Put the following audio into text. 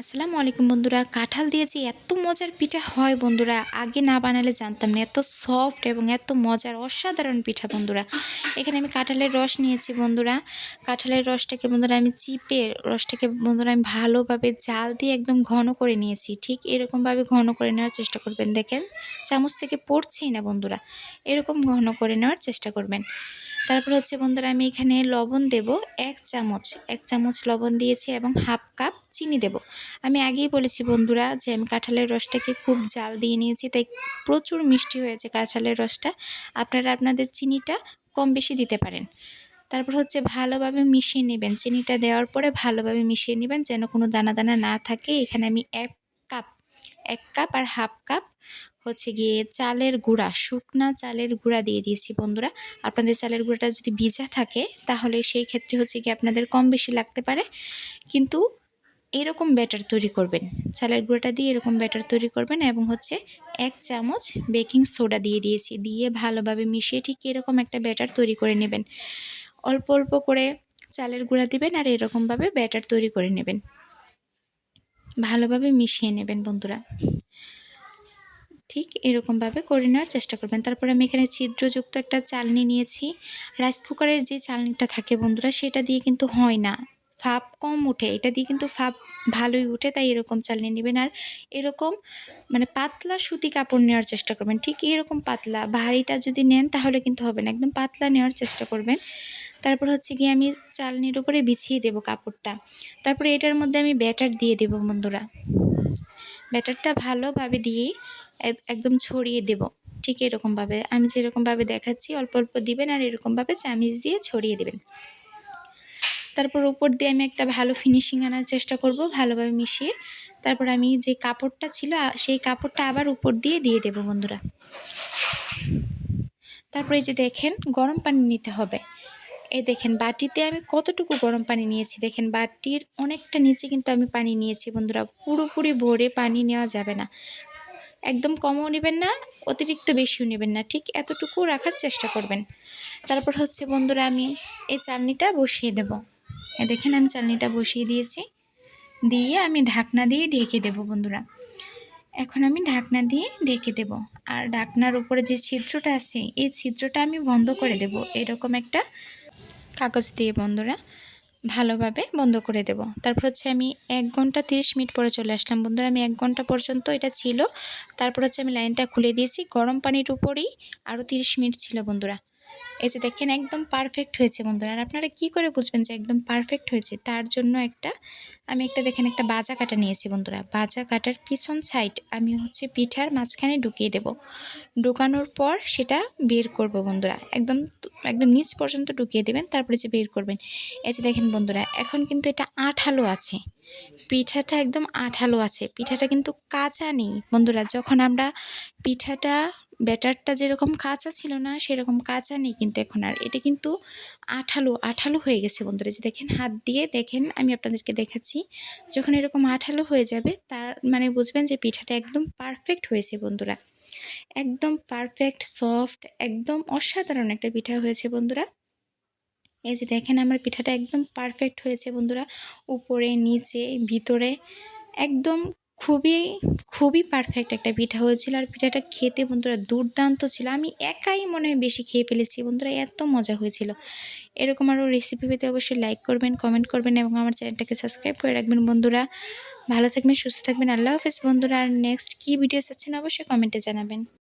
আসসালামু আলাইকুম বন্ধুরা, কাঁঠাল দিয়ে যে এত মজার পিঠা হয় বন্ধুরা, আগে না বানালে জানতাম না। এত সফট এবং এত মজার অসাধারণ পিঠা বন্ধুরা। এখানে আমি কাঁঠালের রস নিয়েছি বন্ধুরা। কাঁঠালের রসটাকে বন্ধুরা আমি চিপে রসটাকে বন্ধুরা আমি ভালোভাবে জাল দিয়ে একদম ঘন করে নিয়েছি। ঠিক এরকমভাবে ঘন করে নেওয়ার চেষ্টা করবেন। দেখেন চামচ থেকে পড়ছেই না বন্ধুরা, এরকম ঘন করে নেওয়ার চেষ্টা করবেন। তারপর হচ্ছে বন্ধুরা আমি এখানে লবণ দেব এক চামচ লবণ দিয়েছি এবং হাফ কাপ চিনি দেব। আমি আগেই বলেছি বন্ধুরা যে আমি কাঁঠালের রসটাকে খুব জাল দিয়ে নিয়েছি, তাই প্রচুর মিষ্টি হয়েছে কাঁঠালের রসটা। আপনারা আপনাদের চিনিটা কম বেশি দিতে পারেন। তারপর হচ্ছে ভালোভাবে মিশিয়ে নেবেন। চিনিটা দেওয়ার পরে ভালোভাবে মিশিয়ে নেবেন যেন কোনো দানা দানা না থাকে। এখানে আমি কাপ এক কাপ আর হাফ কাপ হচ্ছে গিয়ে চালের গুঁড়া, শুকনা চালের গুঁড়া দিয়ে দিয়েছি বন্ধুরা। আপনাদের চালের গুঁড়াটা যদি ভিজা থাকে তাহলে সেই ক্ষেত্রে হচ্ছে গিয়ে আপনাদের কম বেশি লাগতে পারে, কিন্তু এরকম ব্যাটার তৈরি করবেন। চালের গুঁড়াটা দিয়ে এরকম ব্যাটার তৈরি করবেন এবং হচ্ছে 1 চামচ বেকিং সোডা দিয়ে দিয়েছি। দিয়ে ভালোভাবে মিশিয়ে ঠিক এরকম একটা ব্যাটার তৈরি করে নেবেন। অল্প অল্প করে চালের গুঁড়া দিবেন আর এরকমভাবে ব্যাটার তৈরি করে নেবেন। ভালোভাবে মিশিয়ে নেবেন বন্ধুরা। ঠিক এরকমভাবে করে নেওয়ার চেষ্টা করবেন। তারপরে আমি এখানে ছিদ্রযুক্ত একটা চালনি নিয়েছি। রাইস কুকারের যে চালনিটা থাকে বন্ধুরা, সেটা দিয়ে কিন্তু হয় না, ফাঁপ কম উঠে। এটা দিয়ে কিন্তু ফাঁপ ভালোই উঠে, তাই এরকম চালনি নেবেন। আর এরকম মানে পাতলা সুতি কাপড় নেওয়ার চেষ্টা করবেন। ঠিক এরকম পাতলা, ভারীটা যদি নেন তাহলে কিন্তু হবে না, একদম পাতলা নেওয়ার চেষ্টা করবেন। তারপর হচ্ছে গিয়ে আমি চালনির উপরে বিছিয়ে দেব কাপড়টা। তারপরে এটার মধ্যে আমি ব্যাটার দিয়ে দেব বন্ধুরা। ব্যাটারটা ভালোভাবে দিয়ে একদম ছড়িয়ে দেব। ঠিক এরকমভাবে আমি যেরকমভাবে দেখাচ্ছি অল্প অল্প দিবেন আর এরকমভাবে চামিচ দিয়ে ছড়িয়ে দেবেন। তারপর উপর দিয়ে আমি একটা ভালো ফিনিশিং আনার চেষ্টা করব ভালোভাবে মিশিয়ে। তারপর আমি যে কাপড়টা ছিল সেই কাপড়টা আবার উপর দিয়ে দেব বন্ধুরা। তারপর এই যে দেখেন গরম পানি নিতে হবে। এই দেখেন বাটিতে আমি কতটুকু গরম পানি নিয়েছি, দেখেন বাটির অনেকটা নিচে কিন্তু আমি পানি নিয়েছি বন্ধুরা। পুরোপুরি ভরে পানি নেওয়া যাবে না, একদম কমও নেবেন না, অতিরিক্ত বেশিও নেবেন না, ঠিক এতটুকু রাখার চেষ্টা করবেন। তারপর হচ্ছে বন্ধুরা আমি এই চালনিটা বসিয়ে দেব। দেখেন আমি চালনিটা বসিয়ে দিয়েছি, দিয়ে আমি ঢাকনা দিয়ে ঢেকে দেব বন্ধুরা। এখন আমি ঢাকনা দিয়ে ঢেকে দেব। আর ঢাকনার উপরে যে ছিদ্রটা আছে এই ছিদ্রটা আমি বন্ধ করে দেব এরকম একটা কাগজ দিয়ে বন্ধুরা, ভালোভাবে বন্ধ করে দেব। তারপর হচ্ছে আমি 1 ঘন্টা 30 মিনিট পরে চলে আসলাম বন্ধুরা। আমি 1 ঘন্টা পর্যন্ত এটা ছিল। তারপর হচ্ছে আমি লাইনটা খুলে দিয়েছি, গরম পানির উপরেই আরও 30 মিনিট ছিল বন্ধুরা। এই যে দেখেন একদম পারফেক্ট হয়েছে বন্ধুরা। আর আপনারা কী করে বুঝবেন যে একদম পারফেক্ট হয়েছে, তার জন্য আমি দেখেন একটা বাজা কাটা নিয়েছি বন্ধুরা। বাজা কাটার পিছন সাইড আমি হচ্ছে পিঠার মাঝখানে ঢুকিয়ে দেব। ঢুকানোর পর সেটা বের করব বন্ধুরা, একদম একদম নিচ পর্যন্ত ঢুকিয়ে দেবেন, তারপরে যে বের করবেন। এই যে দেখেন বন্ধুরা এখন কিন্তু এটা আঠালো আছে, পিঠাটা একদম আঠালো আছে, পিঠাটা কিন্তু কাঁচা নেই বন্ধুরা। যখন আমরা পিঠাটা ব্যাটারটা যেরকম কাঁচা ছিল না সেরকম কাঁচা নেই কিন্তু এখন, আর এটা কিন্তু আঠালো আঠালো হয়ে গেছে বন্ধুরা। যে দেখেন হাত দিয়ে দেখেন, আমি আপনাদেরকে দেখাচ্ছি, যখন এরকম আঠালো হয়ে যাবে তার মানে বুঝবেন যে পিঠাটা একদম পারফেক্ট হয়েছে বন্ধুরা। একদম পারফেক্ট সফট, একদম অসাধারণ একটা পিঠা হয়েছে বন্ধুরা। এই যে দেখেন আমার পিঠাটা একদম পারফেক্ট হয়েছে বন্ধুরা, উপরে নিচে ভিতরে একদম খুবই খুবই পারফেক্ট একটা পিঠা হয়েছিল। আর পিঠাটা খেতে বন্ধুরা দুর্দান্ত ছিল, আমি একাই মনে হয় বেশি খেয়ে ফেলেছি বন্ধুরা, এত মজা হয়েছিল। এরকম আরও রেসিপি পেতে অবশ্যই লাইক করবেন, কমেন্ট করবেন এবং আমার চ্যানেলটাকে সাবস্ক্রাইব করে রাখবেন বন্ধুরা। ভালো থাকবেন, সুস্থ থাকবেন, আল্লাহ হাফেজ বন্ধুরা। আর নেক্সট কী ভিডিও চাচ্ছেন অবশ্যই কমেন্টে জানাবেন।